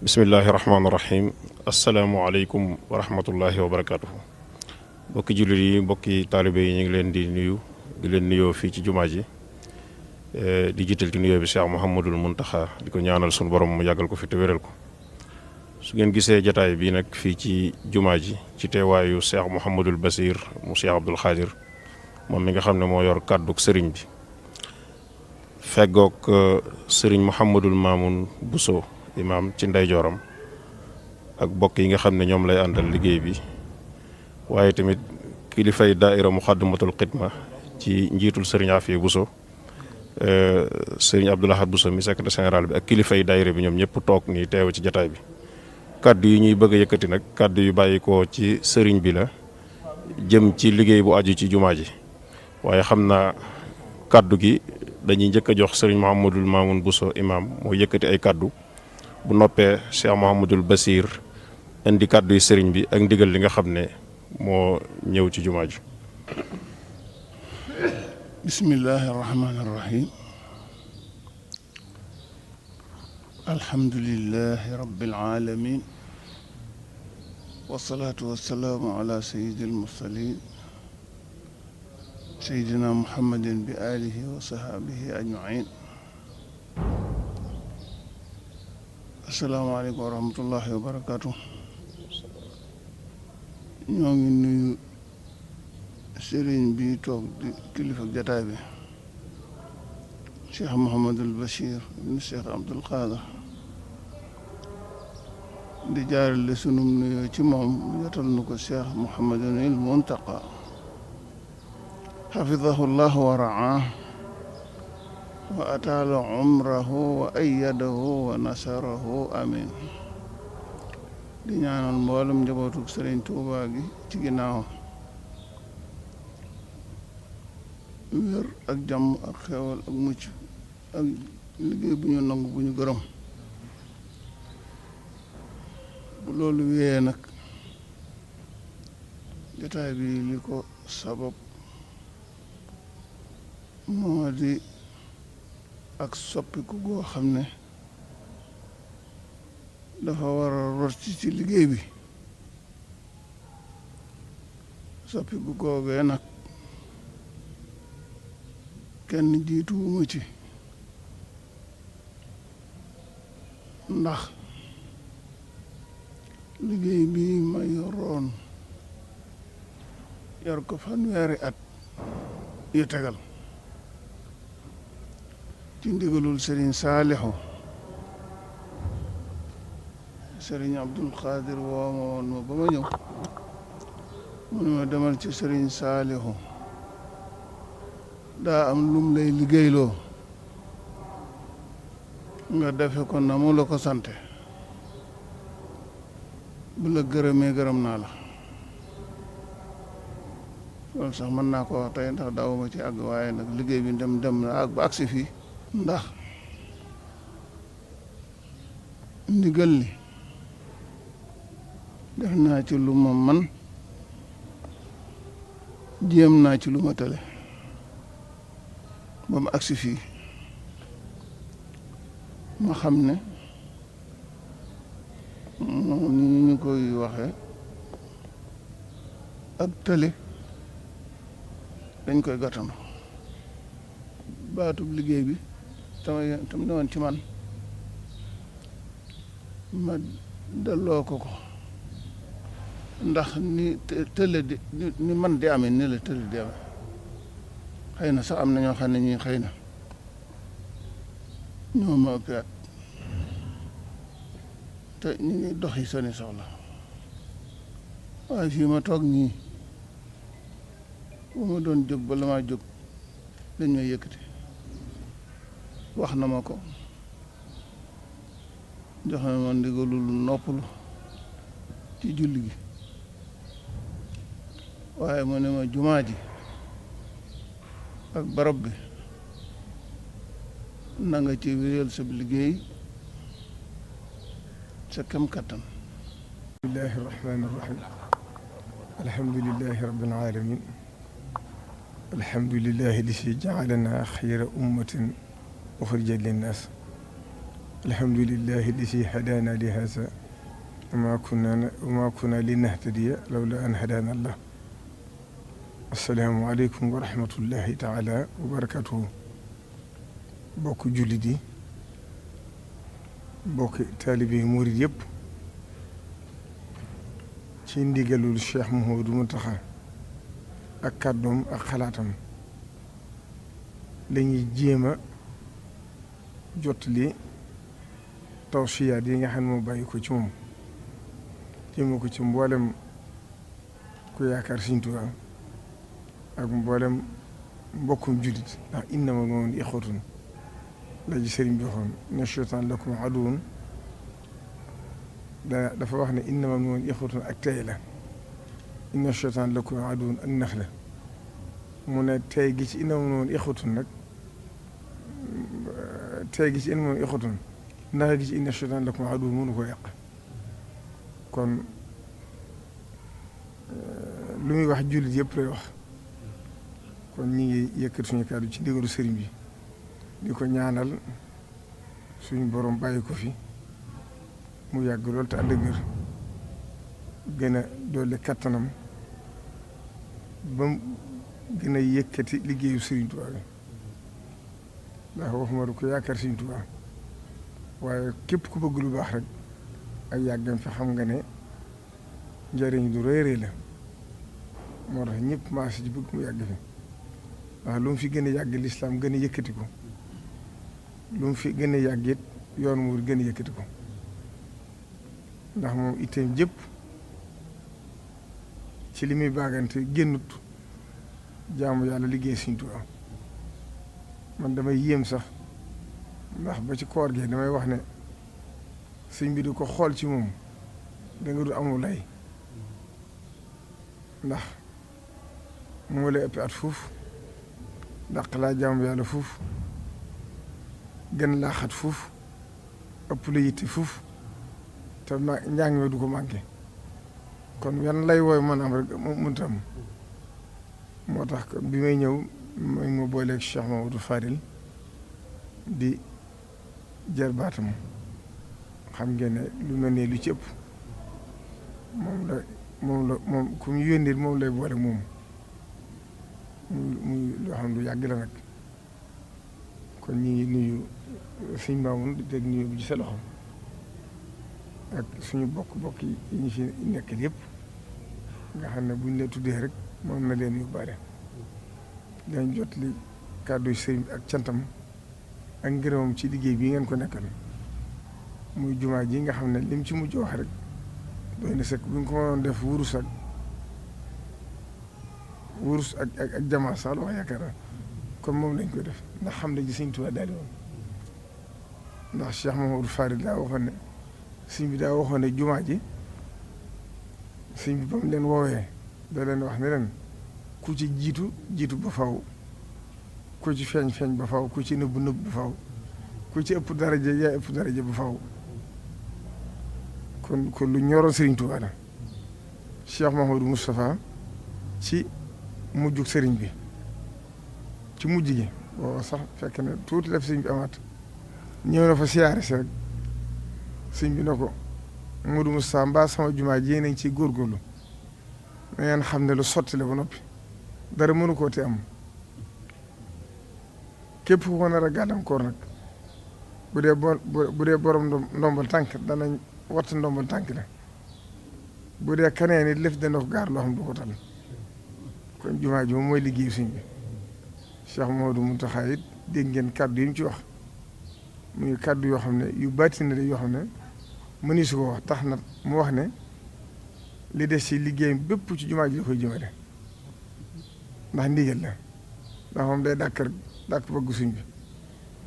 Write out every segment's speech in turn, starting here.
bismillahi rahmaani rahim asalaamualeykum wa rahmatullahi wa barakatuhu mbokki jullit yi mbokki taalibe yi ñu ngi leen di nuyu di leen nuyoo fii ci jumaa ji di jiital ci nuyoo bi Cheikh Mouhamadul Muntaxa di ko ñaanal sunu borom mu yàggal ko fi te wéral ko su ngeen gisee jataay bi nag fii ci jumaa ji ci teewaayu Cheikh Mouhamadul Basir mu Cheikh Abdoul Khadir moom mi nga xam ne moo yor kàdduk sëriñ bi feggoog sëriñ Mouhamadul Mamoun Bousso imaam ci ndeyjooram ak bokk yi nga xam ne ñoom lay àndal liggéey bi waaye tamit kilifay daaira Muxaddamatul Xidma ci njiitul sëriñ Afiya Bousso sëriñ Abdoul Ahad Bousso mi secrétaire général bi ak kilifay daaira bi ñoom ñëpp toog nii teew ci jataay bi kàddu yi ñuy bëgg a yëkkati nag kàddu yu bàyyi ko ci sëriñ bi la jëm ci liggéey bu aju ci jumaa ji waaye xam naa kàddu gi dañuy njëkk a jox sëriñ Mouhamadul Mamoun Bousso imaam moo yëkkati ay kàddu bu noppee Cheikh Mouhamadul Basir indi kàddu yi sëriñ bi ak ndigal li nga xam ne moo ñëw ci jumaa ji. bismillahi arrahmani arrahim alhamdulillahi rabbil alamin wasalaatu wasalaamu ala sayyidil mursalin sayyidina muhammadin bi alihi wa sahbihi ajmain. asalaamaaleykum wa rahmatullahi wa barakaatu. ñoo ngi nuyu sëriñ bi toog di kilifa jataay bi Cheikh Mouhamadul Bachir ibn Cheikh Abdoul Khadir di jaarale sunum nuyoo ci moom jotal nu ko Cheikh Mouhamadul Muntaqa xafidahu llahu wa raa wa ataala umrahu wa ayyadahu wa nasarahu amin. di ñaanal mboolem njabootu Sëriñ Tuubaa gi ci ginnaaw wér ak jàmm ak xewal ak mucc ak liggéey bu ñu nangu bu ñu gërëm. bu loolu wéyee nag jotaay bi li ko sabab moo di ak soppiku goo xam ne dafa war a rot ci liggéey bi soppiku googee nag kenn jiituwuma ci ndax liggéey bi ma yoroon yor ko fanweeri at yu tegal ci ndigalul Sëriñ Saalixu Sëriñ Abdoul Khadir woo ma woon ma ba ma ñëw mu ne ma demal ci Sëriñ Saalixu daa am lum lay liggéeyloo nga defe ko na mu la ko sante bu la gërëmee gërëm naa la. loolu sax mën naa ko wax tey ndax daawuma ci àgg waaye nag liggéey bi dem na ba agsi fii ndax ndigal li def naa ci lu ma man jéem naa ci lu ma tële ba mu agsi fii ma xam ne ni ñu koy waxee ak tële dañ koy gàttandu baatub liggéey bi tam ne woon ci man ma delloo ko ndax ni tële di ni man di amee ni la tële di amee xëy na sax am na ñoo xam ne ñii xëy na ñoo ma ëpp at te ñu ngi doxi seeni soxla waaye fii ma toog nii bu ma doon jóg ba la maa jóg dañ may yëkkati wax na ma ko jox na ma ndigalul noppalu ci julli gi waaye mu ne ma jumaa ji ak barab bi na nga ci wéyal sa liggéey sa kem kattan. bismillahi rahmaani rahim alhamdulillahi rabbil alamin alhamdulillahi lasi jaalana xayra ummatin uxrijat linnaas alhamdulillahi alladi hadaana li haza wa ma kunna linahtadiya lawla an hadaana allah. assalaamu aleykum wa rahmatullahi taala wa barakatuhu. bokk jullit yi, bokk taalibe yi murid yëpp, ci ndigalul Cheikh Mouhamadou Mountakha ak kàddoom ak xalaatam lañuy jéem a jottali tawsiyaat yi nga xam ne moo bàyyi ko ci moom jéema ko ci mboolem ku yaakaar Sëriñ Tuubaa ak mboolem mbokkum jullit, ndax innamal mu'minuuna ixwatun la ji sëriñ bi waxoon inna shaytaana lakum aduwwun dafa wax ne innamal mu'minuuna ixwatun ak tey la, inna shaytaana lakum aduwwun ak nax la. mu ne tey gi ci innamal mu'minuuna ixwatun nag tey gi ci innamal mu'minuuna ixwatun nax gi ci inna shaytaana lakum aduwwun mënu ko yàq. kon lu muy wax jullit yëpp lay wax. kon ñi ngi yëkkat suñu kàddu ci ndigalu sëriñ bi di ko ñaanal suñu borom bàyyi ko fi mu yàgg lool te ànd ak wér, gën a doole kattanam ba mu gën a yëkkati liggéeyu Sëriñ Tuubaa bi, ndax waxuma du ko yaakaar Sëriñ Tuubaa waaye képp ku bëgg lu baax rek ak yàggam fi xam nga ne njëriñ du rëy rëy la. moo tax ñëpp maas ci bëgg mu yàgg fi, ndax lu mu fi gën a yàgg lislaam gën a yëkkati ko, lu mu fi gën a yàgg it yoon mu gën a yëkkati ko, ndax moom itteem jëpp ci li muy baagante génnut jaamu yàlla liggéey Sëriñ Tuubaa. man damay yéem sax, ndax ba ci koor gi damay wax ne sëñ bi di ko xool ci moom da nga du amul lay, ndax moo lay ëpp at fuuf, dàq laa jaamu yàlla fuuf, gën laa xat fuuf, ëpp la yitte fuuf, te njàng mi du ko manqué. kon yan lay wooy mën am rek mënta am. moo tax bi may ñëw ma booleeg Cheikh Mamadou Fadil di jarbaatam, xam ngeen ne lu mel ne lu ci ëpp moom ku ñu yónnee moom lay boole moom muy loo xam ne lu yàgg la nag. kon ñi ngi nuyu suñ Maamun di teg nuyu bi ci sa loxo ak suñu bokk yi ñu fi nekkal yëpp, nga xam ne buñ la tuddee rek moom na leen yóbbaale. dañ jot li kàddu sëriñ bi ak cantam ak ngërëmam ci liggéey bii ngeen ko nekkal muy jumaa ji nga xam ne lim ci mujj wax rek doy na sëkk. bu ñu ko mënoon def wurus ak jamaa sax la wax yaakaar naa kon moom lañ koy def, ndax xam ne ji Sëriñ Tuubaa daal di woon. ndax Cheikh Mamadou Farid daa waxoon ne sëñ bi daa waxoon ne jumaa ji sëñ bi ba mu leen woowee da leen wax ne leen ku ci jiitu ba faw, ku ci feeñ ba faw, ku ci nëbb ba faw, ku ci ëpp daraja yaa ëpp daraja ba faw. kon lu ñoroon Sëriñ Tuubaa la. Cheikh Mahamadou Moustapha ci mujjug sëriñ bi, ci mujj gi booba sax fekk na tuuti def sëriñ bi amaat, ñëw na fa siyaare si rek sëriñ bi na ko Modou Moustapha mbaa sama jumaa ji nañ ciy góorgóorlu na ngeen xam ne lu sotti la ba noppi dara mënu koo te am. képp ku ko nar a gàllankoor nag bu dee borom ndombal tànk danañ watt ndombal tànk la, bu dee kanee ni lëf dana ko gaar loo xam du ko tal. kon jumaa ji moom mooy liggéeyu sëñ bi. Cheikh Mouhamadou Mountakha it dégg ngeen kàddu yi mu ci wax muy kàddu yoo xam ne yu bàtti na yoo xam ne mëni su ko wax, tax na mu wax ne li des ci liggéeyam bépp ci jumaa ji la koy jëmale, ndax ndigal la, ndax moom day dàkk bëgg sëñ bi.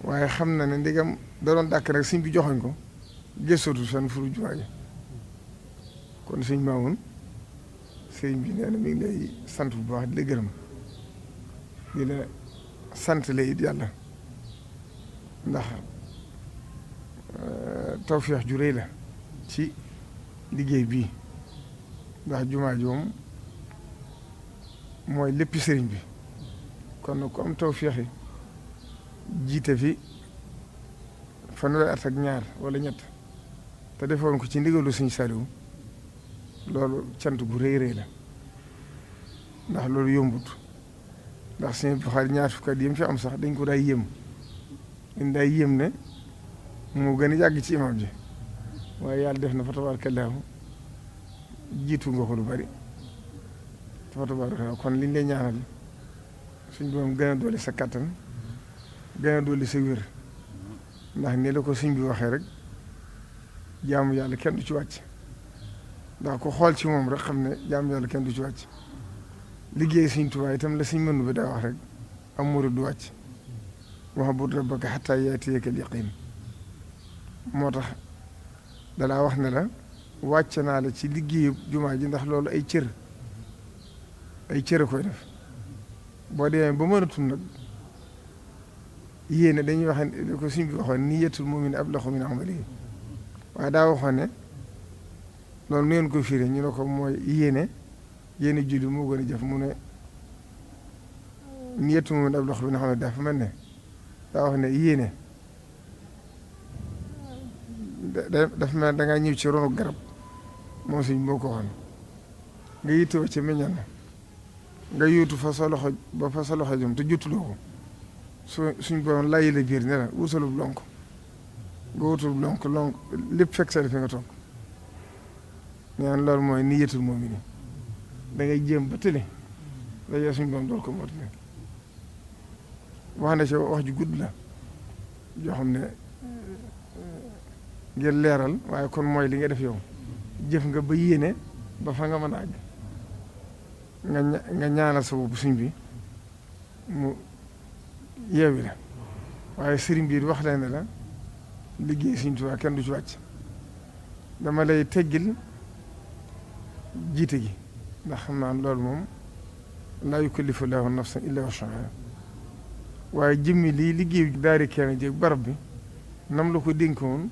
waaye xam na ne ndigam da doon dàkk rek sëñ bi joxoñ ko gëstootu fenn furu jumaa ji. kon sëñ Maamun sëñ bi nee na mi ngi lay sant bu baax di la gërëm, di la sant la it yàlla, ndax tawfeex ju rëy la ci liggéey bii. ndax jumaa ji moom mooy léppi sëriñ bi, kon nag ku am tawfeex yi jiite fi fanweeri at ak ñaar wala ñett te defoon ko ci ndigalu Sëñ Saliou loolu cant gu rëy rëy la ndax loolu yombut ndax Sëñ Buxaari ñaar fukki at yi mu fi am sax dañ ko daay yéem ne moo gën a yàgg ci imam ji waaye yàlla def na fa tabaarakallaahu jiitu nga ko lu bari fa tabaarakallaahu kon liñ lay ñaanal suñ borom gën a dolli sa kattan gën a dolli sa wér ndax ni la ko suñ bi waxee rek jaamu yàlla kenn du ci wàcc ndax ko xool ci moom rek xam ne jaamu yàlla kenn du ci wàcc liggéey Sëñ Tuubaa itam la suñ mënu bi daa wax rek am murid du wàcc wa'bud rabbaka hattaa ya'tiyakal yaqiin moo tax dalaa wax ne la wàcc naa la ci liggéeyu jumaa ji ndax loolu ay cër koy def boo demee ba mënatul nag yéene dañuy wax ne ko suñ bi waxoon niyyatul mu'min ablagu min amalihi waaye daa waxoon ne loolu nu ngeen koy firee ñu ne ko mooy yéene julli moo gën a jëf mu ne niyyatul mu'min ablagu min amalihi dafa mel ne daa wax ne yéene dafa mel da ngaa ñëw ci ronu garab moom suñ moo ko waxoon nga yittewoo ci meññal na nga yóotu fa sa loxo ba fa sa loxo jëm te jotuloo ko suñ borom layi la biir ne la wutalub lonk nga wutalub lonk lépp fekk sa fi nga toog ñaan loolu mooy niyyatul mu'min da ngay jéem ba tële dajee suñ borom dool ko mootale wax na ci wax ju gudd la joo xam ne ngir leeral waaye kon mooy li nga def yow jëf nga ba yéene ba fa nga mën a àgg nga ñaanal sa bopp suñ bi mu yeewi la waaye sëriñ bi wax leen ne la liggéey Sëñ Tuubaa kenn du ci wàcc dama lay teggil jiite gi ndax xam naa loolu moom laa yukallifu llaahu nafsan illaa wus'ahaa waaye jëmmi lii liggéey daari kenn jéeg barab bi nam la ko dénkoon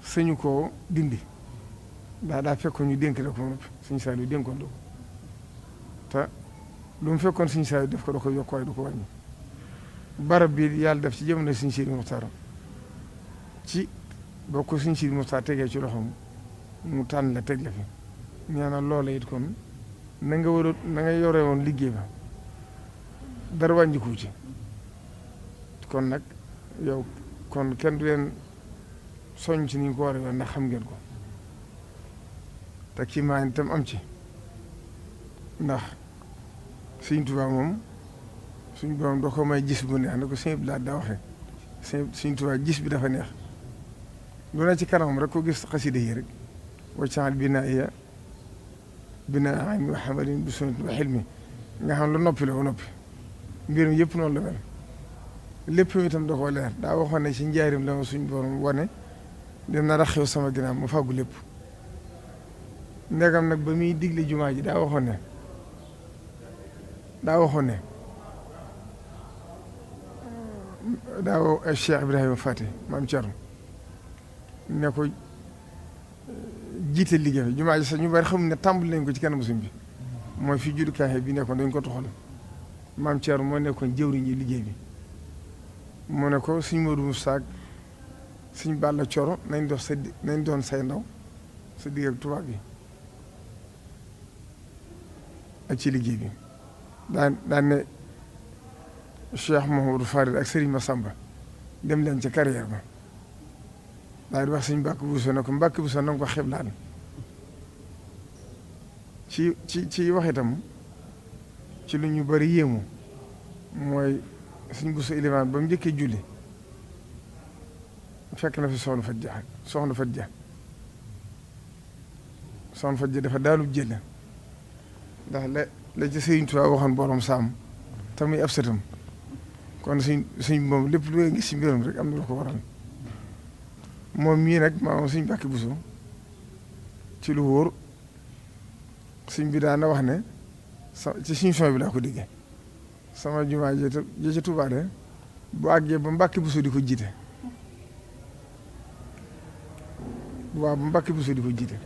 sañu koo dindi daa fekkoon ñu dénk la ko noppi Sëñ Saaliw dénkoon la ko te lu mu fekkoon Sëñ Saaliw def ko da ko yokk waaye du ko wàññi barab bi yàlla def ci jamono Sëñ Sidi Muxtaar ci boo ko Sëñ Sidi Muxtaar tegee ci loxoom mu tànn la teg la fi ñaanal loola it kon na nga yore woon liggéey ba dara wàññiku ci kon nag yow kon kenn du leen soññ ci ni ñu ko war a ndax xam ngeen ko te kii maa ngi tam am ci ndax Sëñ Tuubaa moom suñ borom doo ko may gis bu neex na ko sëñ bi daa waxee Sëñ Tuubaa gis bi dafa neex lu ne ci kanamam rek ko gis xasida yi rek waccaxal binaa ilmi wa amalin bi sunnati wa xilmi nga xam lu noppi la ba noppi mbirum yëpp noonu la mel lépp itam da koo leer daa waxoon ne ci njaarim la ma suñ borom wane dina rax xew sama ginnaaw ma fàggu lépp ndegam nag ba muy digle jumaa ji daa waxoon ne daaw Cheikh Ibrahima Fati maam Thierno ne ko jiite liggéey bi jumaa ji sax ñu bari xamul ne tàmbali nañ ko ci kanamu suñ bi mooy fi juddukaay bi nekkoon dañ ko toxal maam Thierno moo nekkoon jëwriñ ji liggéey bi mu ne ko suñ Modou Moussa ak suñ Balla Coro nañ doon say ndaw sa digg ak tubaab bi ak ci liggéey bi daan ne Cheikh Mouhamadou Farid ak Serigne Massamba dem leen ca carrière ba daal di wax suñ Mbàkke Buso ne ko Mbàkke Buso na nga ko xeblaan ci wax itam ci lu ñu bari yéemu mooy suñ Buso ilimaan ba mu njëkkee julli fekk na fi soxna Fat Ja dafa daanu jël ndax la ci Sëriñ Tuubaa waxoon borom saam te muy ab sëtam kon suñ moom lépp lu gis ci mbiram rek am na lu ko waral moom mii nag maanaam suñ Mbàkke Buso ci lu wóor suñ bi daana wax ne ci suñ son bi laa ko déggee sama jumaa ji ca Tuubaa de bu àggee ba Mbàkke Buso di ko jiite waaw ba Mbàkke Buso di ko jiite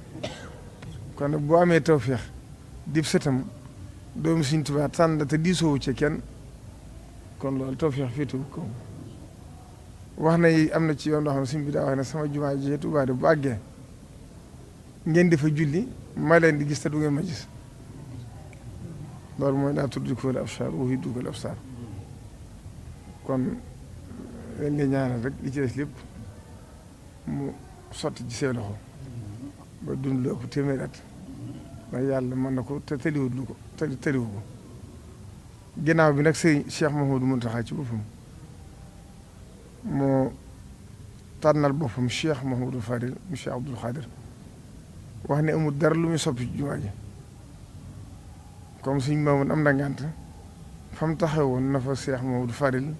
kon nag boo amee tawféex dib sëtam doomu Sëriñ Tuubaa tànn te diisoowu ci kenn kon loolu tawféex féetu ko wax na am na ci yoon loo xam ne suñ bi daa wax ne sama jumaa ji Tuubaa de bu àggee ngeen di fa julli ma leen di gis te du ngeen ma gis loolu mooy laa tudrikuhul absaar wa huwa yudrikul absaar kon dañ lay ñaanal rek li ci des lépp mu sotti ci say loxo ba dund lu ëpp téeméeri at ndax yàlla mën na ko te tëliwut lu ko tëliwu ko ginnaaw bi nag sëriñ Cheikh Mouhamadou Mountakha ci boppam moo tànnal boppam Cheikh Mouhamadou Fadil mu Cheikh Abdoul Khadir wax ne amul dara lu muy soppi ci jumaa ji comme suñ maamoon am na ngànt fa mu taxaw woon na fa Cheikh Mouhamadou Fadil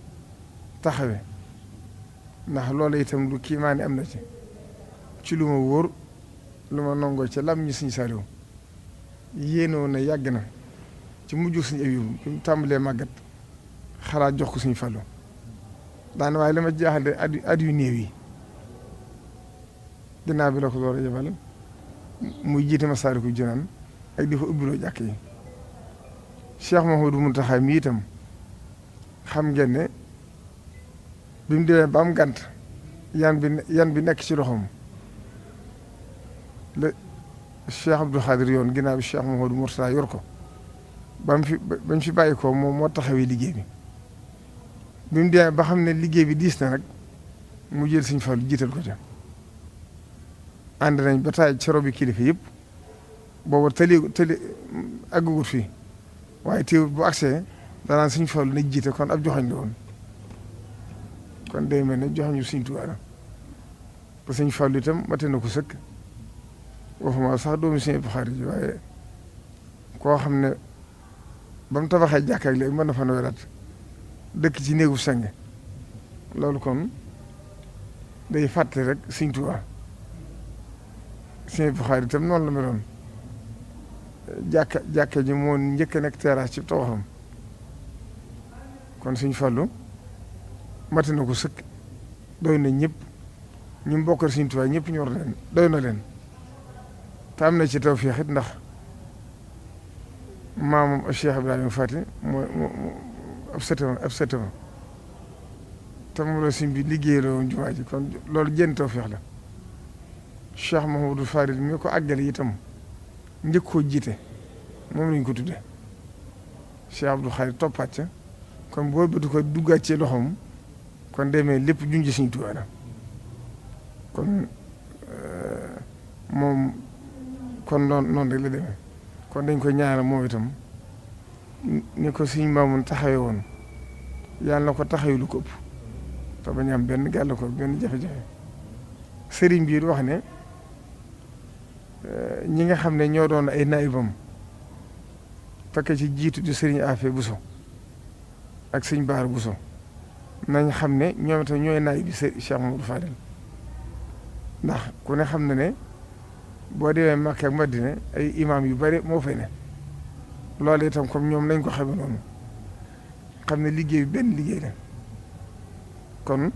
taxawe ndax loolu itam lu kiimaani am na ci lu ma wóor lu ma nangoo ca lam ñi suñ Saliou yéenoo na yàgg na ci mujj suñu Abiibu bi mu tàmbalee màggat xalaat jox ko suñu Fallu daana waaye li ma jaaxal at yu néew yi ginnaaw bi la ko door a yebal muy jiite Masaalikul Jinaan ak di fa ubbiloo jàkk yi Cheikh Mouhamadou Mountakha mi itam xam ngeen ne bi mu demee ba am gànt yan bi nekk ci loxoom la Cheikh Abdoul Khadir yoon ginnaaw bi Cheikh Mouhamadou Mourtada yor ko bañ fi bàyyi ko moom moo taxawee liggéey bi mu demee ba xam ne liggéey bi diis na nag mu jël Sëñ Fallu jiital ko ca ànd nañ ba taay ci robi kilifa yëpp booba tëli àggugut fii waaye teewul bu agsee danaan Sëñ Fallu na jiite kon ab joxañ la woon kon day mel ne joxañu Sëñ Tuubaa la te Sëñ Fallu itam mate na ko sëkk waxuma sax doomu Sëñ Buxaari ji waaye koo xam ne ba mu tabaxee jàkka ak léegi mën na fa weraat dëkk ci néegu seng loolu kon day fàttali rek Sëñ Tuubaa Sëñ Buxaari itam noonu la meloon jàkka ji moo njëkk a nekk terrasse ci tabaxam kon Sëñ Fallu mate na ko sëkk doy na ñëpp ñu mu bokkal Sëñ Tuubaa ñëpp ñor leen doy na leen te am na ci tawfeex it ndax maamam Cheikh Ibrahima Fati moo ab sëtama te mu la Sëñ bi liggéey la woon jumaa ji kon loolu jenn tawfeex la Cheikh Mouhamadou Fadil mi ko àggale itam njëkk koo jiite moom lañ ko tudde Cheikh Abdoul Khadir toppaat ca kon boo bëtu ko duggaat ci loxoom kon demee lépp junj Sëñ Tuubaa la kon moom kon noonu rek la demee kon dañ koy ñaanal moom itam ni ko Sëñ Maamun taxawee woon yàlla na ko taxawee lu ko ëpp te bañ am benn gàllankoor benn jafe-jafe sëriñ bi wax ne ñi nga xam ne ñoo doon ay naayibam fekk ci jiitu di sëriñ Afe Buso ak Sëñ Baara Buso nañ xam ne ñoom itam ñooy naayib bi Cheikh Mamadou Fadel ndax ku ne xam na ne boo demee Makka ak Madina ay imaam yu bari moo fay ne loolu itam comme ñoom nañ ko xamee noonu xam ne liggéey bi benn liggéey la kon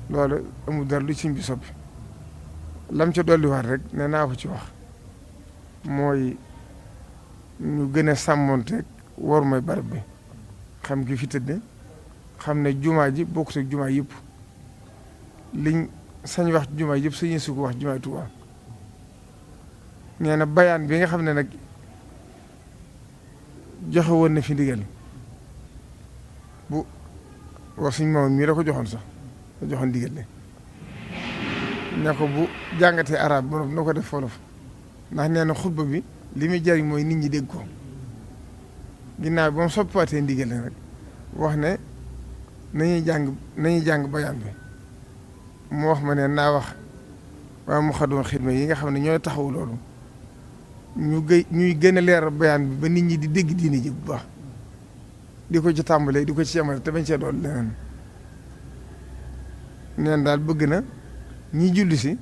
loolu amul dara lu Sëñ bi soppi lam ca dolliwaat rek ne naa ko ci wax mooy ñu gën a sàmmonteeg war mooy barab bi xam ki fi tëdd xam ne jumaa ji bokkut ak jumaa yëpp liñ sañ wax jumaa yëpp sañu su ko wax jumaa Tuubaa nee na bayaan bi nga xam ne nag joxe woon na fi ndigal bu wax suñ moom mii la ko joxoon sax la joxoon ndigal le ne ko bu jàngatee arab ba na ko def wolof ndax nee na xutba bi li muy jariñ mooy nit ñi dégg ko ginnaaw ba mu soppiwaatee ndigal nag wax ne nañuy jàng bayaan bi mu wax ma ne naa wax waa mu xadoon xidma yi nga xam ne ñooy taxaw loolu ñuy gën a leeral bayaan bi ba nit ñi di dégg diine ji bu baax di ko ci tàmbalee di ko ci yemale te bañ cee dool leneen neen daal bëgg na ñi julli si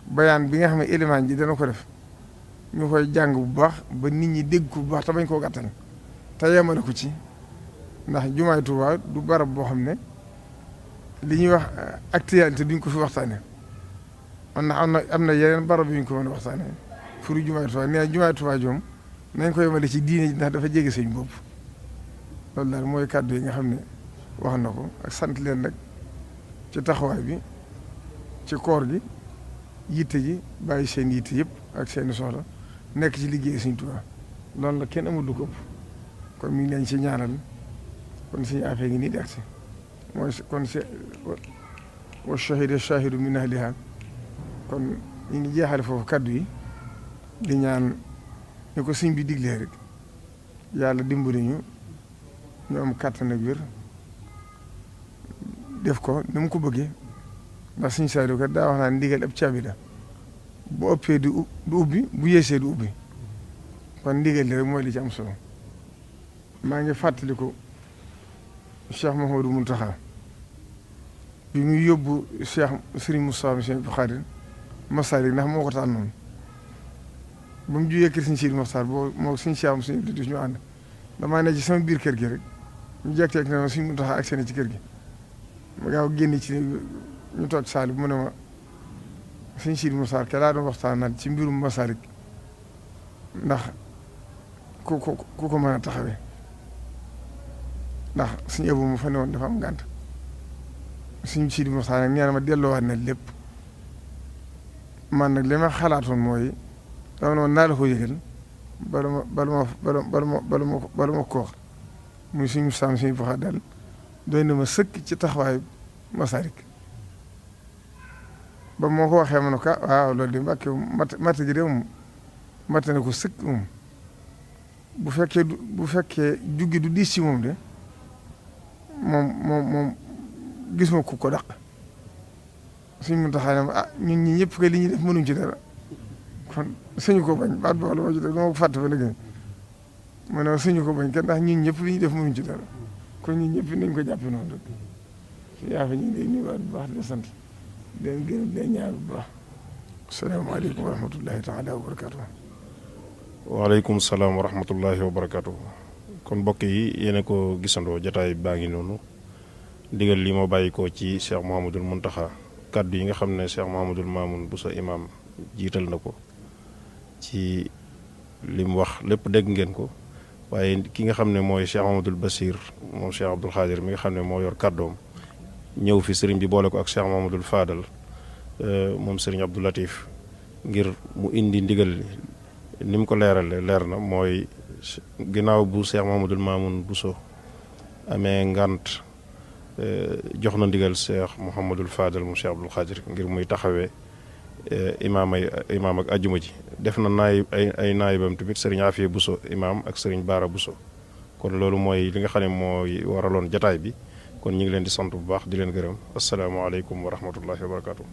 bayaan bi nga xam ne élément ji dana ko def ñu koy jàng bu baax ba nit ñi dégg ko bu baax te bañ koo gàttal te yemale ko ci ndax jumaay Tuubaa du barab boo xam ne li ñuy wax actualité duñ ko fi waxtaane am na yeneen barab yu ñu ko mën a waxtaane furu jumaay Tuubaa nee jumaay Tuubaa joom nañ ko yemale ci diine ji ndax dafa jege seen bopp loolu daal mooy kàddu yi nga xam ne wax na ko ak sant leen nag ci taxawaay bi ci koor gi yitte ji bàyyi seen yitte yëpp ak seeni soxla nekk ci liggéey Sëriñ Tuubaa loolu la kenn amul lu ko ëpp kon mi ngi leen ci ñaanal kon suñu affaire ngi nii di agsi mooy kon wa shahida shahidu min ahliha kon ñu ngi jeexale foofu kaddu yi di ñaan ñu ko sëñ bi diglee rek yàlla dimbali ñu am kàttan ak wér def ko ni mu ko bëggee ndax suñu Saaliw kat daa wax naa ndigal ab caabi la bu ëppee du ubbi bu yeesee du ubbi kon ndigal li rek mooy li ci am solo maa ngi fàttaliku Cheikh Mouhamadou Mountakha bi muy yóbbu Cheikh Serigne Moustapha Cheikh Bukhari Masalik ndax moo ko tànnoon ba mu jugee kër Serigne Sidi Mokhtar boo moo Serigne Cheikh Serigne Abdou ñu ànd damaa ne ci sama biir kër gi rek ñu jekk-jekk ne ma Serigne Mountakha ak seen ci kër gi ma gaaw génn ci ñu toog saali bu mu ne ma Serigne Sidi Mokhtar ke laa doon waxtaanal ci mbirum Masalik ndax ku ko mën a taxawee ndax suñu ëpp mu fa ne woon dafa am ngànt suñu Sidi Mokhtar nag nee na ma delloowaat na lépp man nag li ma xalaatoon mooy dama ne woon naa la ko yëgal bala ma ko wax muy suñu saam suñu baxa dal doy na ma sëkk ci taxawaayu Masalik ba moo ko waxee ma ne ko waaw loolu di mbàkke matt ji de moom matt na ko sëkk moom bu fekkee juggi du diis ci moom de moom gis ma ko daq suñ mun taxaa ne ñun ñi ñëpp kay li ñuy def mënuñ ci dara kon suñu ko bañ baat boobu la ma ci def dama ko fàtte ba léegi ma ne suñu ko bañ kenn ndax ñun ñëpp li ñuy def mënuñ ci dara kon ñun ñëpp nañ ko jàppe noonu rek si yaa fa ñu ngi lay nuyuwaat bu baax di sant di leen gërëm di leen ñaar bu baax asalaamaaleykum wa rahmatullahi taala wa barakatuh waaleykum salaam wa rahmatullahi wa barakatuh kon mbokk yi yéen ko gisandoo jotaay baa ngi noonu ndigal li moo bàyyi ko ci Cheikh Mouhamadoul Mountakha kaddu yi nga xam ne Cheikh Mouhamadoul Mamoun Bousso imam jiital na ko ci li mu wax lépp dégg ngeen ko waaye ki nga xam ne mooy Cheikh Mouhamadoul Bassir moom Cheikh Abdoul Khadir mi nga xam ne moo yor kàddoom ñëw fi sëriñ bi boole ko ak Cheikh Mouhamadoul Fadal moom sëriñ Abdou Latif ngir mu indi ndigal li ni mu ko leerale leer na mooy ginnaaw bu Cheikh Mouhamadoul Mamoun Bousso amee ngant jox na ndigal Cheikh Mouhamadoul Fadal mu Cheikh Abdoul Khadir ngir muy taxawee imaam ak ajjuma ji def na ay naayibam tamit sëriñ Afia Bousso imaam ak sëriñ Baara Bousso kon loolu mooy li nga xam ne mooy waraloon jataay bi kon ñu ngi leen di sant bu baax di leen gërëm asalaamaaleykum wa rahmatullahi wa barakatu